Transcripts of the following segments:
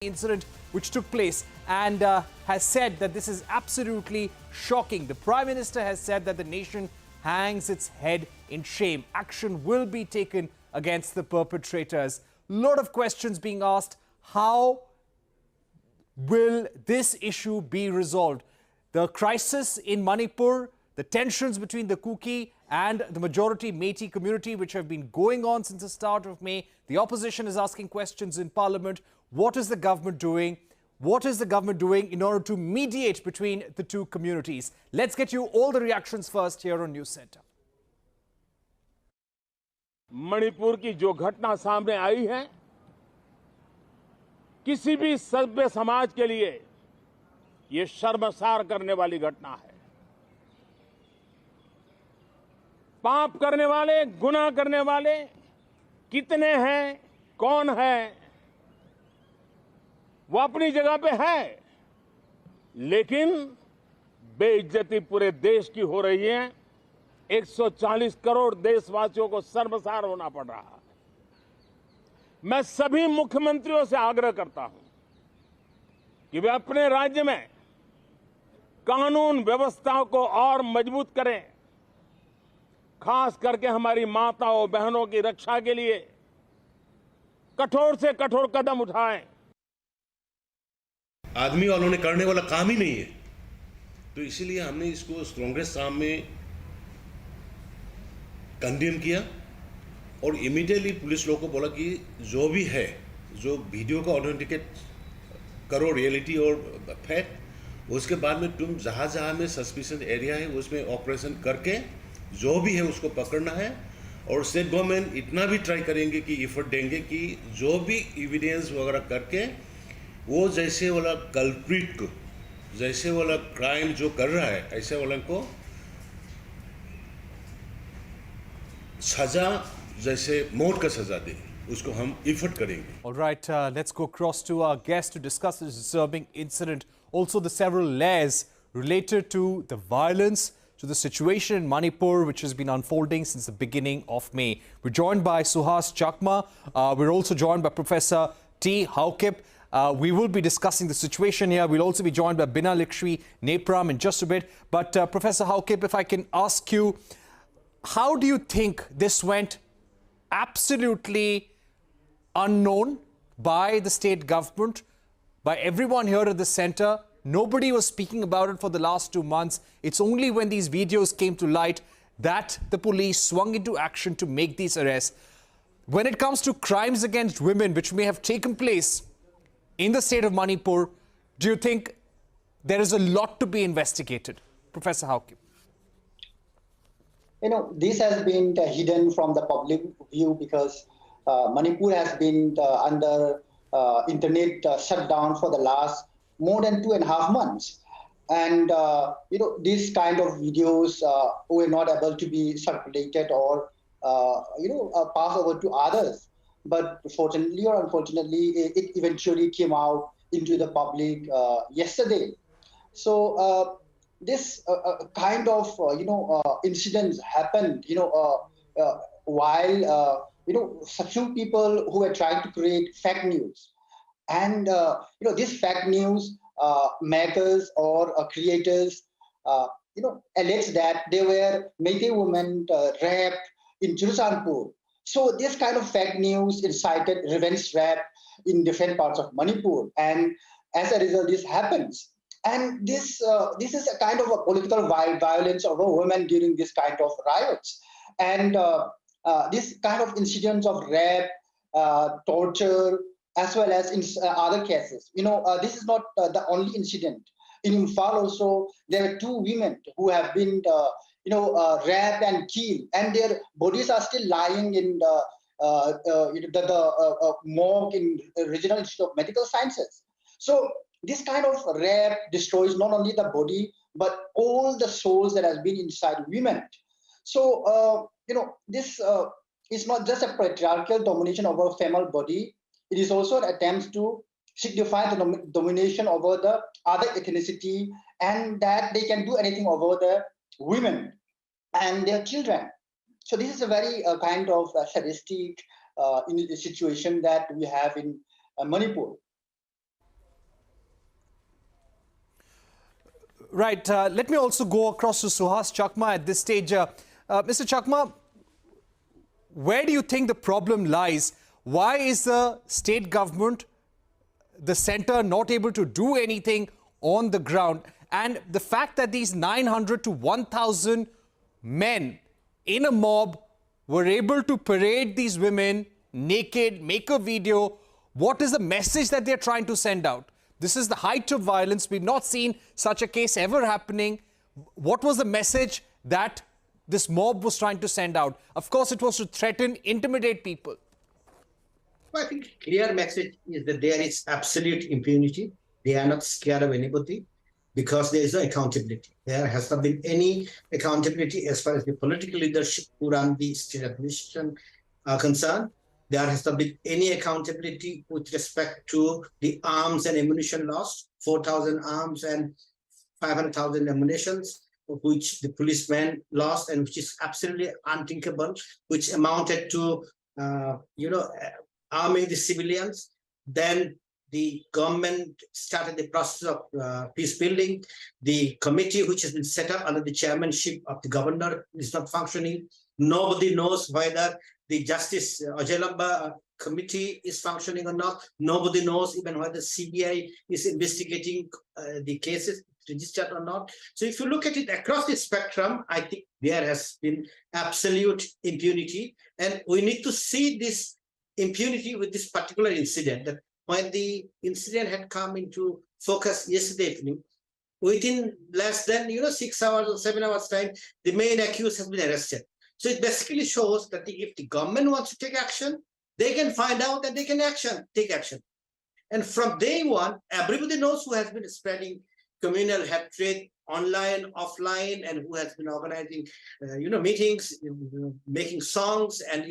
incident which took place and has said that this is absolutely shocking. The Prime Minister has said that the nation hangs its head in shame. Action will be taken against the perpetrators. Lot of questions being asked. How will this issue be resolved? The crisis in Manipur, the tensions between the Kuki and the majority Meitei community, which have been going on since the start of May. The opposition is asking questions in Parliament. What is the government doing? What is the government doing in order to mediate between the two communities? Let's get you all the reactions first here on News Center. Manipur की जो घटना सामने आई है, किसी भी सभ्य समाज के लिए ये शर्मसार करने वाली घटना है। पाप करने वाले, गुनाह करने वाले कितने हैं, कौन है, वो अपनी जगह पे है, लेकिन बेइज्जती पूरे देश की हो रही है। 140 करोड़ देशवासियों को शर्मसार होना पड़ रहा है। मैं सभी मुख्यमंत्रियों से आग्रह करता हूं कि वे अपने राज्य में कानून व्यवस्था को और मजबूत करें, खास करके हमारी माताओं बहनों की रक्षा के लिए कठोर से कठोर कदम उठाएं। आदमी और उन्होंने करने वाला काम ही नहीं है, तो इसीलिए हमने इसको स्ट्रॉन्गेस्ट फॉर्म में कंडेम किया और इमीडिएटली पुलिस लोगों को बोला कि जो भी है, जो वीडियो का ऑथेंटिकेट करो रियलिटी और फैक्ट, उसके बाद में तुम जहाँ जहाँ में सस्पिशन एरिया है उसमें ऑपरेशन करके जो भी है उसको पकड़ना है। और स्टेट गवर्नमेंट इतना भी ट्राई करेंगे कि एफर्ट देंगे कि जो भी एविडेंस वगैरह करके वो जैसे वाला कल्प्रिट को, जैसे वाला क्राइम जो कर रहा है, ऐसे वाला को सजा, जैसे मौत का सजा दे, उसको हम एफर्ट करेंगे। All right, let's go across to our guest to discuss this disturbing incident. Also, the several layers related to the violence, to the situation in Manipur, which has been unfolding since the beginning of May. We're joined by Suhas Chakma. We're also joined by Professor T. Haokip. We will be discussing the situation here. We'll also be joined by Bina Likshmi Nepram in just a bit. But Professor Haokip, if I can ask you, how do you think this went absolutely unknown by the state government, by everyone here at the center? Nobody was speaking about it for the last 2 months. It's only when these videos came to light that the police swung into action to make these arrests. When it comes to crimes against women, which may have taken place in the state of Manipur, do you think there is a lot to be investigated? Professor Haokip. This has been hidden from the public view because Manipur has been under internet shutdown for the last more than 2.5 months. And, these kind of videos were not able to be circulated or, pass over to others. But fortunately or unfortunately, it eventually came out into the public yesterday. So this kind of incidents happened while a few people who were trying to create fake news, and these fake news makers or creators allege that there were Meitei women raped in Churachandpur. So this kind of fake news incited revenge rape in different parts of Manipur, and as a result, this happens. And this is a kind of a political violence over women during this kind of riots. And this kind of incidents of rape, torture, as well as in other cases. This is not the only incident. In Imphal also, there are 2 women who have been, raped and killed, and their bodies are still lying in the morgue in Regional Institute of Medical Sciences. So this kind of rape destroys not only the body, but all the souls that has been inside women. So, this is not just a patriarchal domination over a female body. It is also an attempt to signify the domination over the other ethnicity, and that they can do anything over the women and their children. So this is a very kind of sadistic situation that we have in Manipur. Right. Let me also go across to Suhas Chakma at this stage. Mr. Chakma, where do you think the problem lies? Why is the state government, the centre, not able to do anything on the ground? And the fact that these 900 to 1,000 men in a mob were able to parade these women naked, make a video, what is the message that they're trying to send out? This is the height of violence. We've not seen such a case ever happening. What was the message that this mob was trying to send out? Of course, it was to threaten, intimidate people. Well, I think clear message is that there is absolute impunity. They are not scared of anybody because there is no accountability. There has not been any accountability as far as the political leadership who run the state administration are concerned. There has not been any accountability with respect to the arms and ammunition lost, 4,000 arms and 500,000 ammunitions, which the policemen lost and which is absolutely unthinkable, which amounted to, arming the civilians. Then the government started the process of peace building. The committee, which has been set up under the chairmanship of the governor, is not functioning. Nobody knows whether the Justice Ajay Lamba committee is functioning or not. Nobody knows even whether CBI is investigating the cases registered or not. So if you look at it across the spectrum, I think there has been absolute impunity. And we need to see this impunity with this particular incident. That when the incident had come into focus yesterday evening, within less than 6 hours or 7 hours time, the main accused has been arrested. So it basically shows that if the government wants to take action, they can find out that they can take action. And from day one, everybody knows who has been spreading communal hatred online, offline, and who has been organizing, meetings, making songs, and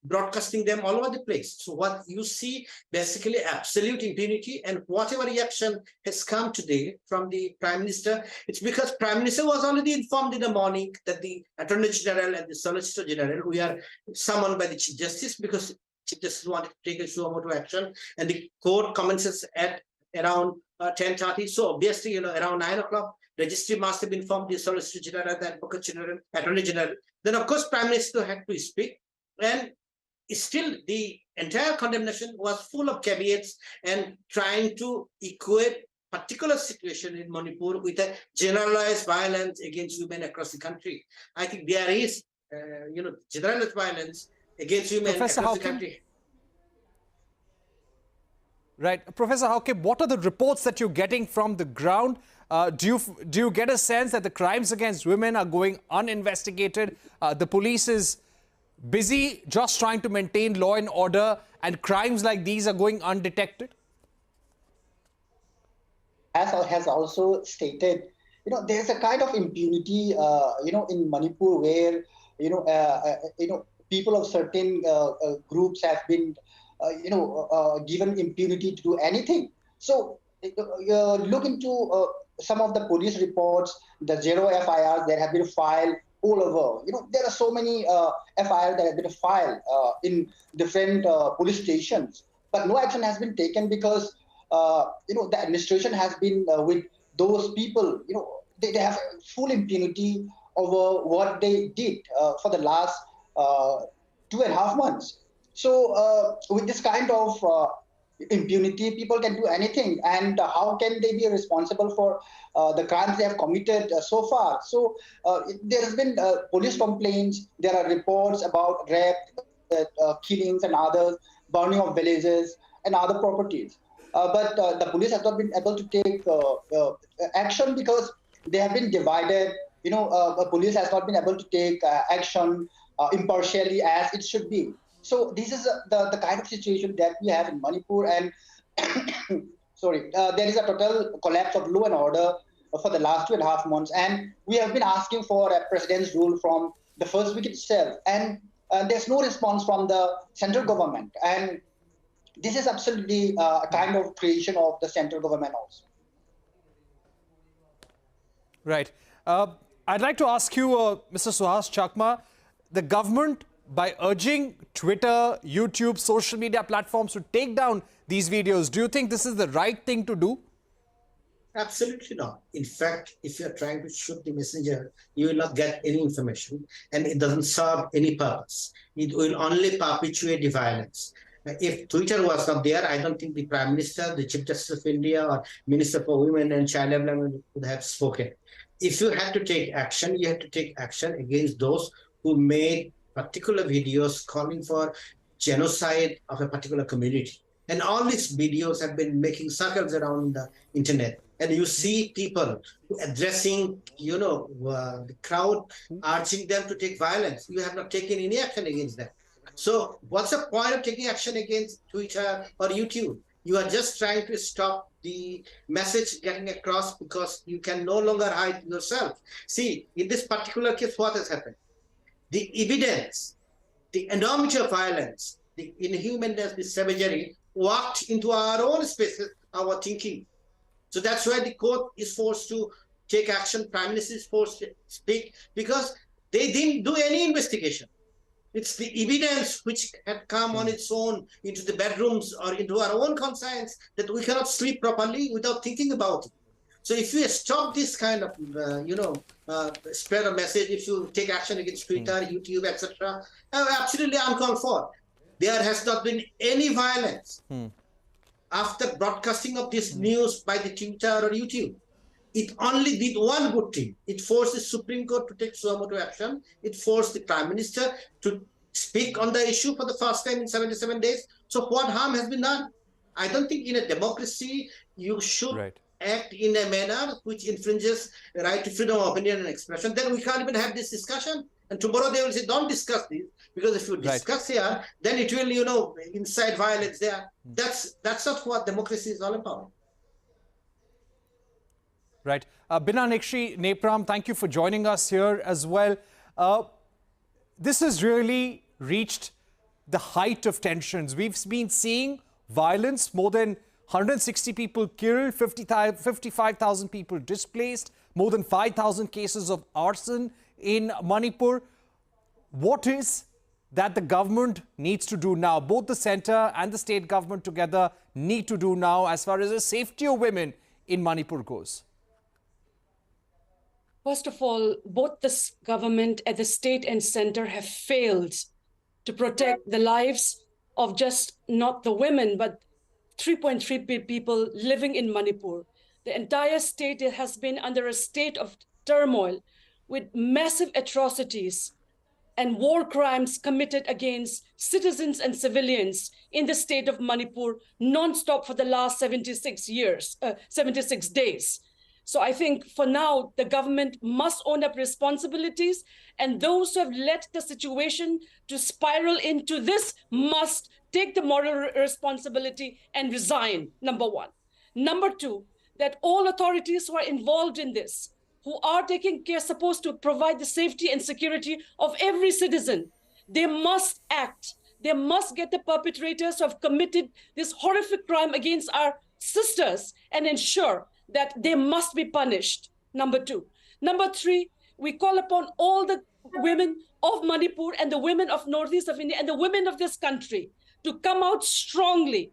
broadcasting them all over the place. So what you see, basically absolute impunity, and whatever reaction has come today from the Prime Minister, it's because Prime Minister was already informed in the morning that the Attorney General and the Solicitor General, we are summoned by the Chief Justice because Chief Justice wanted to take a suo motu action, and the court commences at around 10:30. So obviously, around 9 o'clock, Registry must have informed the Solicitor General, the Advocate General, Attorney General. Then, of course, Prime Minister had to speak, and still the entire condemnation was full of caveats and trying to equate particular situation in Manipur with a generalized violence against women across the country. I think there is, generalized violence against women Professor across Haukim? the country. Right. Professor Haukim, what are the reports that you're getting from the ground? Do you get a sense that the crimes against women are going uninvestigated? The police is busy just trying to maintain law and order, and crimes like these are going undetected? As has also stated, there's a kind of impunity, in Manipur where, people of certain groups have been, given impunity to do anything. So look into some of the police reports, the 0 FIRs that have been filed all over. There are so many FIRs that have been filed in different police stations, but no action has been taken because, the administration has been with those people. They have full impunity over what they did for the last 2.5 months. So with this kind of impunity, people can do anything, and how can they be responsible for the crimes they have committed so far? So there has been police complaints, there are reports about rape, killings and others, burning of villages and other properties. But the police has not been able to take action because they have been divided. Police has not been able to take action impartially as it should be. So this is the kind of situation that we have in Manipur, and there is a total collapse of law and order for the last 2.5 months, and we have been asking for a president's rule from the first week itself, and there's no response from the central government, and this is absolutely a kind of creation of the central government also. Right. I'd like to ask you, Mr. Suhas Chakma, the government, by urging Twitter, YouTube, social media platforms to take down these videos, do you think this is the right thing to do? Absolutely not. In fact, if you're trying to shoot the messenger, you will not get any information and it doesn't serve any purpose. It will only perpetuate the violence. If Twitter was not there, I don't think the Prime Minister, the Chief Justice of India, or Minister for Women and Child Development would have spoken. If you had to take action, you had to take action against those who made particular videos calling for genocide of a particular community. And all these videos have been making circles around the internet. And you see people addressing, the crowd, urging them to take violence. You have not taken any action against them. So what's the point of taking action against Twitter or YouTube? You are just trying to stop the message getting across because you can no longer hide yourself. See, in this particular case, what has happened? The evidence, the enormity of violence, the inhumanness, the savagery walked into our own spaces, our thinking. So that's why the court is forced to take action. Prime Minister is forced to speak because they didn't do any investigation. It's the evidence which had come on its own into the bedrooms or into our own conscience that we cannot sleep properly without thinking about it. So if you stop this kind of, spread a message, if you take action against Twitter, YouTube, etc., absolutely uncalled for. There has not been any violence after broadcasting of this news by the Twitter or YouTube. It only did one good thing. It forced the Supreme Court to take suo action. It forced the Prime Minister to speak on the issue for the first time in 77 days. So what harm has been done? I don't think in a democracy you should act in a manner which infringes the right to freedom of opinion and expression. Then we can't even have this discussion. And tomorrow they will say, don't discuss this, because if you discuss here, then it will, incite violence there. That's not what democracy is all about. Right. Binanakshi Nepram, thank you for joining us here as well. This has really reached the height of tensions. We've been seeing violence, more than 160 people killed, 55,000 people displaced, more than 5,000 cases of arson in Manipur. What is that the government needs to do now? Both the centre and the state government together need to do now as far as the safety of women in Manipur goes. First of all, both the government at the state and center have failed to protect the lives of just not the women, but 3.3 people living in Manipur. The entire state has been under a state of turmoil with massive atrocities and war crimes committed against citizens and civilians in the state of Manipur non-stop for the last 76 days. So I think for now, the government must own up responsibilities, and those who have let the situation to spiral into this must take the moral responsibility and resign, number one. Number two, that all authorities who are involved in this, who are taking care, supposed to provide the safety and security of every citizen, they must act. They must get the perpetrators who have committed this horrific crime against our sisters and ensure that they must be punished, number two. Number three, we call upon all the women of Manipur and the women of Northeast of India and the women of this country to come out strongly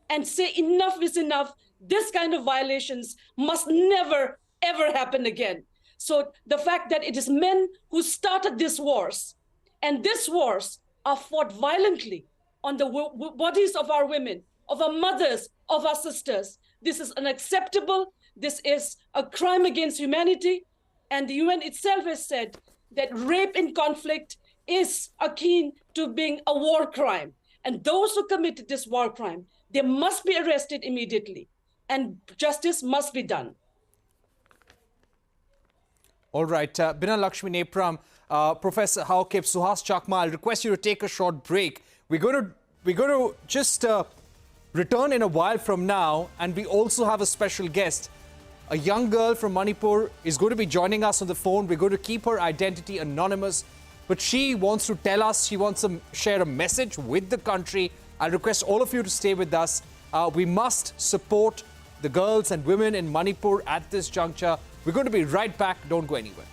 and say enough is enough. This kind of violations must never, ever happen again. So the fact that it is men who started these wars, and these wars are fought violently on the bodies of our women, of our mothers, of our sisters, this is unacceptable. This is a crime against humanity. And the UN itself has said that rape in conflict is akin to being a war crime. And those who committed this war crime, they must be arrested immediately. And justice must be done. All right. Binanakshi Nepram, Professor Haokip, Suhas Chakma, I'll request you to take a short break. We're going to just return in a while from now, and we also have a special guest. A young girl from Manipur is going to be joining us on the phone. We're going to keep her identity anonymous, but she wants to tell us, she wants to share a message with the country. I'll request all of you to stay with us. We must support the girls and women in Manipur at this juncture. We're going to be right back. Don't go anywhere.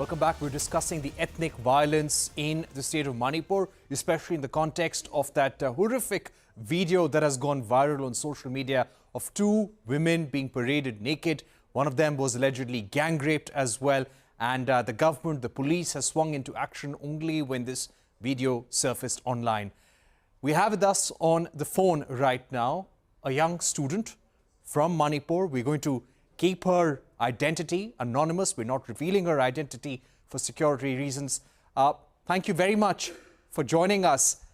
Welcome back. We're discussing the ethnic violence in the state of Manipur, especially in the context of that horrific video that has gone viral on social media of two women being paraded naked. One of them was allegedly gang raped as well. And the government, the police has swung into action only when this video surfaced online. We have with us on the phone right now a young student from Manipur. We're going to keep her identity anonymous. We're not revealing her identity for security reasons. Thank you very much for joining us.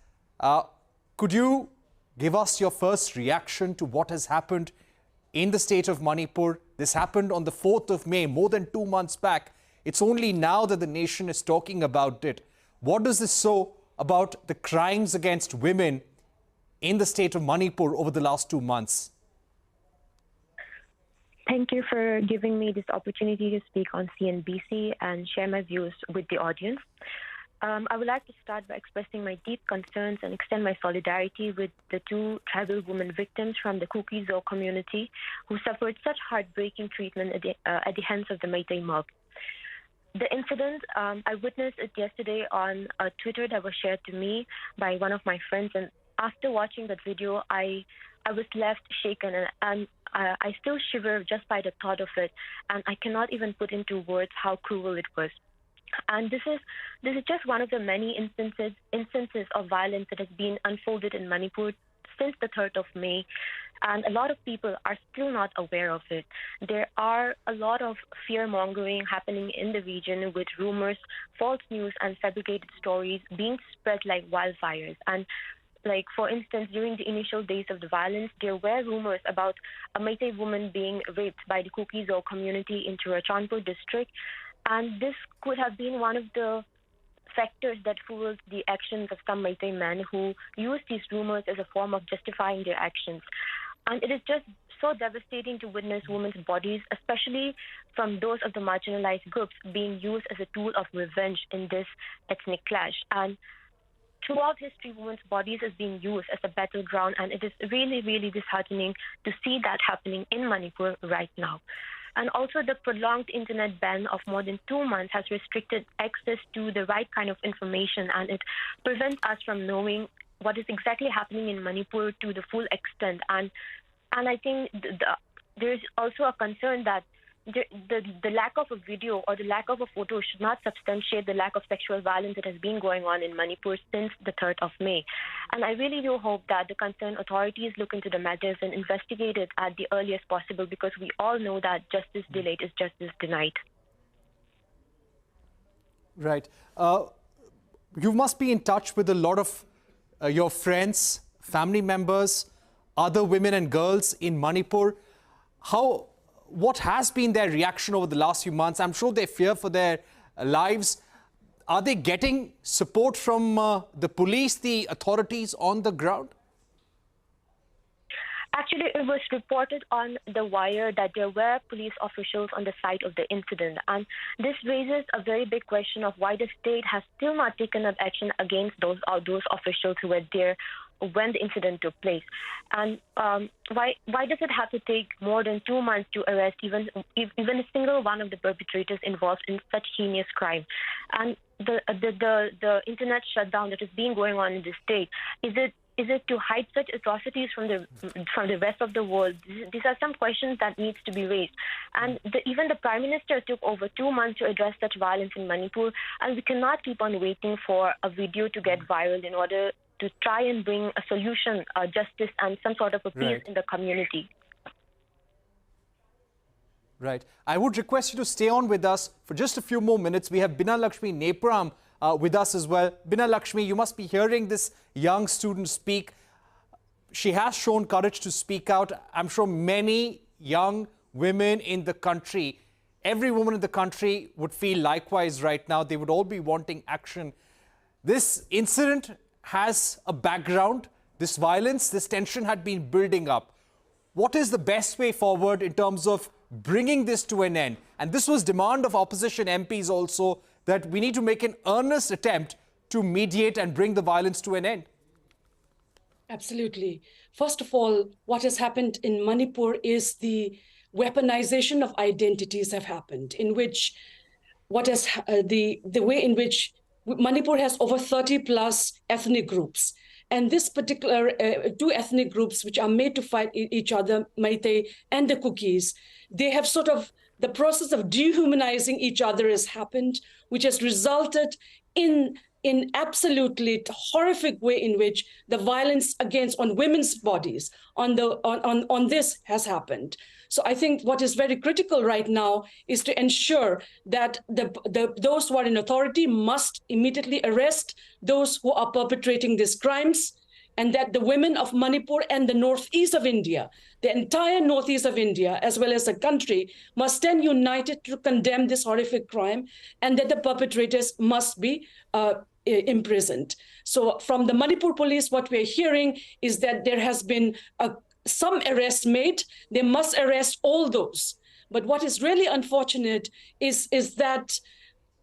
Could you give us your first reaction to what has happened in the state of Manipur? This happened on the 4th of May, more than 2 months back. It's only now that the nation is talking about it. What does this show about the crimes against women in the state of Manipur over the last 2 months? Thank you for giving me this opportunity to speak on CNBC and share my views with the audience. I would like to start by expressing my deep concerns and extend my solidarity with the two tribal women victims from the Kuki-Zo community who suffered such heartbreaking treatment at the hands of the Meitei mob. The incident, I witnessed it yesterday on a Twitter that was shared to me by one of my friends, and after watching that video, I was left shaken, and I still shiver just by the thought of it, and I cannot even put into words how cruel it was. And this is just one of the many instances of violence that has been unfolded in Manipur since the 3rd of May, and a lot of people are still not aware of it. There are a lot of fear-mongering happening in the region with rumors, false news, and fabricated stories being spread like wildfires. And like, for instance, during the initial days of the violence, there were rumors about a Meitei woman being raped by the Kuki-Zo community in Churachandpur district. And this could have been one of the factors that fueled the actions of some Meitei men who used these rumors as a form of justifying their actions. And it is just so devastating to witness women's bodies, especially from those of the marginalized groups, being used as a tool of revenge in this ethnic clash. And throughout history, women's bodies is being used as a battleground, and it is really, really disheartening to see that happening in Manipur right now. And also, the prolonged internet ban of more than 2 months has restricted access to the right kind of information, and it prevents us from knowing what is exactly happening in Manipur to the full extent. And I think there is also a concern that the lack of a video or the lack of a photo should not substantiate the lack of sexual violence that has been going on in Manipur since the 3rd of May. And I really do hope that the concerned authorities look into the matters and investigate it at the earliest possible, because we all know that justice delayed is justice denied. Right. You must be in touch with a lot of your friends, family members, other women and girls in Manipur. What has been their reaction over the last few months? I'm sure they fear for their lives. Are they getting support from the police, the authorities on the ground? Actually, it was reported on The Wire that there were police officials on the site of the incident. And this raises a very big question of why the state has still not taken up action against those officials who were there when the incident took place. And why does it have to take more than 2 months to arrest even a single one of the perpetrators involved in such heinous crime? And the internet shutdown that is being going on in the state, is it to hide such atrocities from the rest of the world? These are some questions that needs to be raised. And even the Prime Minister took over 2 months to address such violence in Manipur, and we cannot keep on waiting for a video to get viral in order to try and bring a solution, justice, and some sort of a peace in the community. Right. I would request you to stay on with us for just a few more minutes. We have Bina Lakshmi Nepram with us as well. Bina Lakshmi, you must be hearing this young student speak. She has shown courage to speak out. I'm sure many young women in the country, every woman in the country would feel likewise right now. They would all be wanting action. This incident has a background. This violence, this tension had been building up. What is the best way forward in terms of bringing this to an end? And this was demand of opposition MPs also, that we need to make an earnest attempt to mediate and bring the violence to an end. Absolutely. First of all, what has happened in Manipur is the weaponization of identities have happened, in which the way in which Manipur has over 30 plus ethnic groups. And this particular two ethnic groups, which are made to fight each other, Meitei and the Kukis, they have sort of, the process of dehumanizing each other has happened, which has resulted in absolutely horrific way in which the violence on women's bodies on this has happened. So I think what is very critical right now is to ensure that those who are in authority must immediately arrest those who are perpetrating these crimes, and that the women of Manipur and the northeast of India, the entire northeast of India, as well as the country, must stand united to condemn this horrific crime, and that the perpetrators must be imprisoned. So from the Manipur police, what we're hearing is that there has been some arrests made. They must arrest all those. But what is really unfortunate is that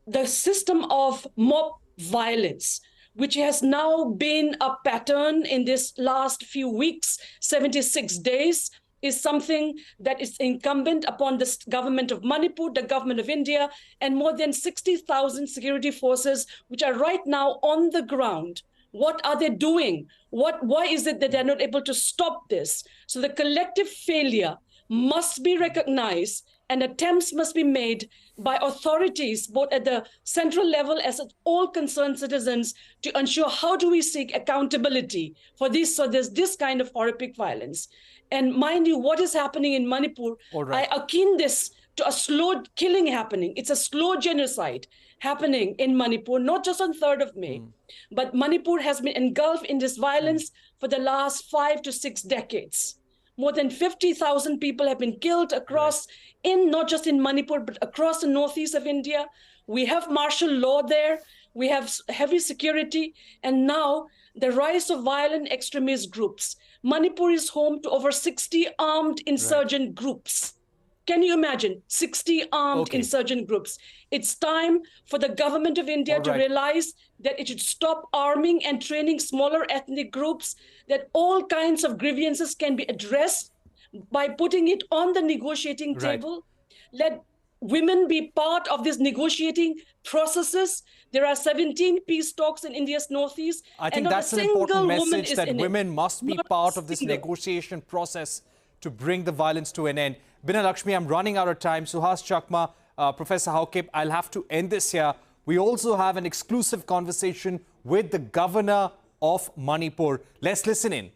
the system of mob violence, which has now been a pattern in this last few weeks, 76 days, is something that is incumbent upon the government of Manipur, the government of India, and more than 60,000 security forces, which are right now on the ground. What are they doing? Why is it that they're not able to stop this? So the collective failure must be recognized, and attempts must be made by authorities, both at the central level as at all concerned citizens, to ensure how do we seek accountability for this, so there's this kind of horrific violence. And mind you, what is happening in Manipur, right. I akin this to a slow killing happening. It's a slow genocide happening in Manipur, not just on 3rd of May, but Manipur has been engulfed in this violence for the last 5 to 6 decades. More than 50,000 people have been killed across, not just in Manipur, but across the northeast of India. We have martial law there. We have heavy security. And now the rise of violent extremist groups. Manipur is home to over 60 armed insurgent groups. Can you imagine? 60 armed insurgent groups. It's time for the government of India to realize that it should stop arming and training smaller ethnic groups, that all kinds of grievances can be addressed by putting it on the negotiating table. Let women be part of these negotiating processes. There are 17 peace talks in India's northeast. I think that's an important message, that women must be part of this negotiation process to bring the violence to an end. Bina Lakshmi, I'm running out of time. Suhas Chakma, Professor Haokip, I'll have to end this here. We also have an exclusive conversation with the governor of Manipur. Let's listen in.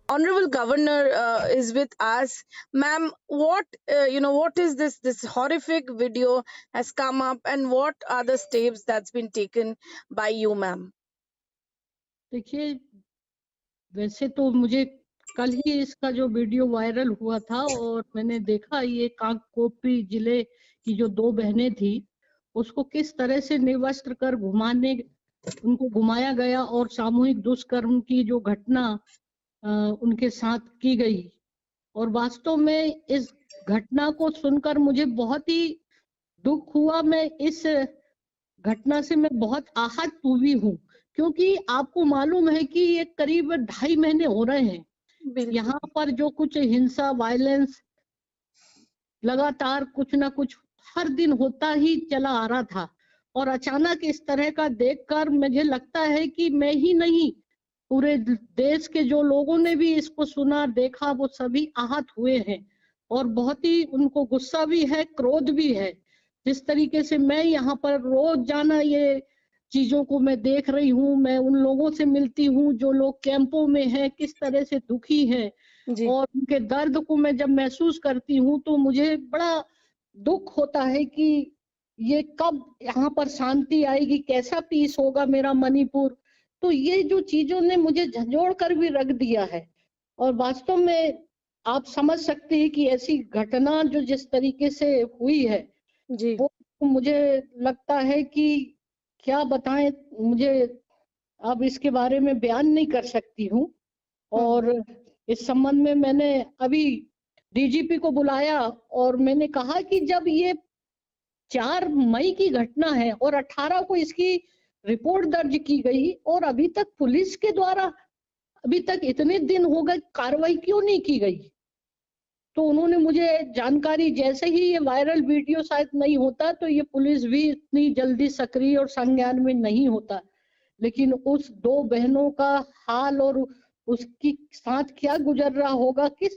Honorable Governor is with us. Ma'am, what is this horrific video has come up, and what are the steps that's been taken by you, ma'am? देखिए, वैसे तो मुझे कल ही इसका जो video viral हुआ था और मैंने देखा ये कांगकोपी जिले की जो 2 बहनें थी, उसको किस तरह से निर्वस्त्र कर उनको घुमाया गया और सामूहिक दुष्कर्म की जो घटना उनके साथ की गई। और वास्तव में इस घटना को सुनकर मुझे बहुत ही दुख हुआ। मैं इस घटना से मैं बहुत आहत हुई हूँ, क्योंकि आपको मालूम है कि ये करीब 2.5 महीने हो रहे हैं यहाँ पर जो कुछ हिंसा, वायलेंस लगातार कुछ ना कुछ हर दिन होता ही चला आ रहा था, और अचानक इस तरह का देखकर मुझे लगता है कि मैं ही नहीं, पूरे देश के जो लोगों ने भी इसको सुना, देखा, वो सभी आहत हुए हैं और बहुत ही उनको गुस्सा भी है, क्रोध भी है। जिस तरीके से मैं यहाँ पर रोज जाना ये चीजों को मैं देख रही हूँ, मैं उन लोगों से मिलती हूँ जो लोग कैंपों में हैं, किस तरह से दुखी हैं, और उनके दर्द को मैं जब महसूस करती हूँ तो मुझे बड़ा दुख होता है कि ये कब यहाँ पर शांति आएगी, कैसा पीस होगा मेरा मणिपुर। तो ये जो चीजों ने मुझे झंझोड़ कर भी रख दिया है, और वास्तव में आप समझ सकते हैं कि ऐसी घटना जो जिस तरीके से हुई है वो मुझे लगता है कि क्या बताएं, मुझे अब इसके बारे में बयान नहीं कर सकती हूँ। और इस संबंध में मैंने अभी डीजीपी को बुलाया और मैंने कहा कि जब ये 4 मई की घटना है और 18 को इसकी रिपोर्ट दर्ज की गई और अभी तक पुलिस के द्वारा अभी तक इतने दिन हो गए, कार्रवाई क्यों नहीं की गई? तो उन्होंने मुझे जानकारी, जैसे ही ये वायरल वीडियो शायद नहीं होता तो ये पुलिस भी इतनी जल्दी सक्रिय और संज्ञान में नहीं होता, लेकिन उस 2 बहनों का हाल और उसकी साथ क्या गुजर रहा होगा, किस